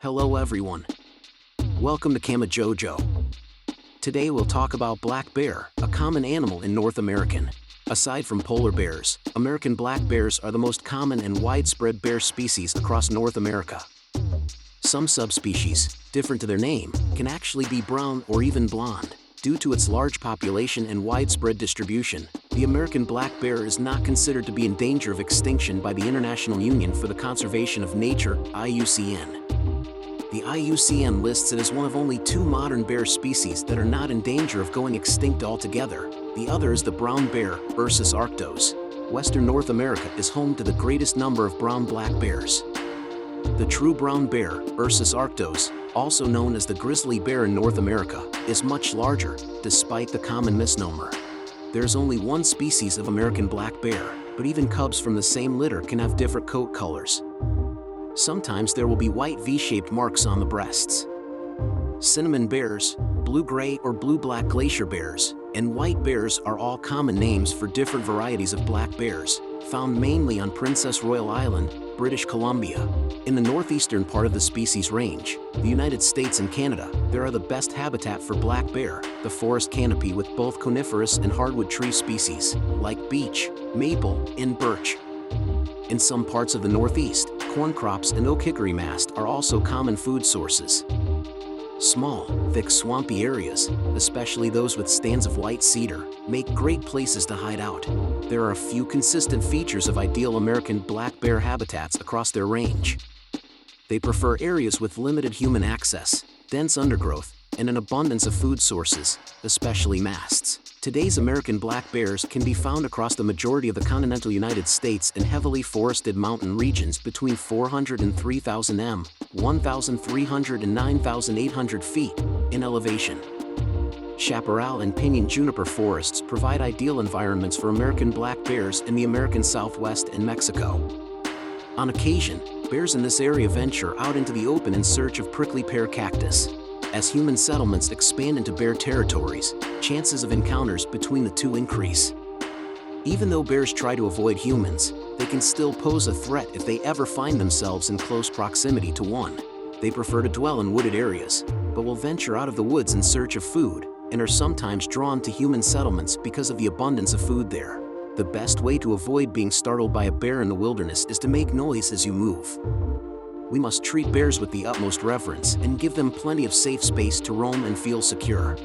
Hello everyone. Welcome to Camojojo. Today we'll talk about black bear, a common animal in North America. Aside from polar bears, American black bears are the most common and widespread bear species across North America. Some subspecies, different to their name, can actually be brown or even blonde. Due to its large population and widespread distribution, the American black bear is not considered to be in danger of extinction by the International Union for the Conservation of Nature, IUCN. The IUCN lists it as one of only two modern bear species that are not in danger of going extinct altogether. The other is the brown bear, Ursus arctos. Western North America is home to the greatest number of brown black bears. The true brown bear, Ursus arctos, also known as the grizzly bear in North America, is much larger, despite the common misnomer. There's only one species of American black bear, but even cubs from the same litter can have different coat colors. Sometimes there will be white V-shaped marks on the breasts. Cinnamon bears, blue-gray or blue-black glacier bears, and white bears are all common names for different varieties of black bears, found mainly on Princess Royal Island, British Columbia. In the northeastern part of the species range, the United States and Canada, there are the best habitat for black bear, the forest canopy with both coniferous and hardwood tree species, like beech, maple, and birch. In some parts of the Northeast, corn crops and oak hickory mast are also common food sources. Small, thick swampy areas, especially those with stands of white cedar, make great places to hide out. There are a few consistent features of ideal American black bear habitats across their range. They prefer areas with limited human access, dense undergrowth, and an abundance of food sources, especially masts. Today's American black bears can be found across the majority of the continental United States in heavily forested mountain regions between 400 and 3,000 m, 1,300 and 9,800 feet, in elevation. Chaparral and pinyon juniper forests provide ideal environments for American black bears in the American Southwest and Mexico. On occasion, bears in this area venture out into the open in search of prickly pear cactus. As human settlements expand into bear territories, chances of encounters between the two increase. Even though bears try to avoid humans, they can still pose a threat if they ever find themselves in close proximity to one. They prefer to dwell in wooded areas, but will venture out of the woods in search of food, and are sometimes drawn to human settlements because of the abundance of food there. The best way to avoid being startled by a bear in the wilderness is to make noise as you move. We must treat bears with the utmost reverence and give them plenty of safe space to roam and feel secure.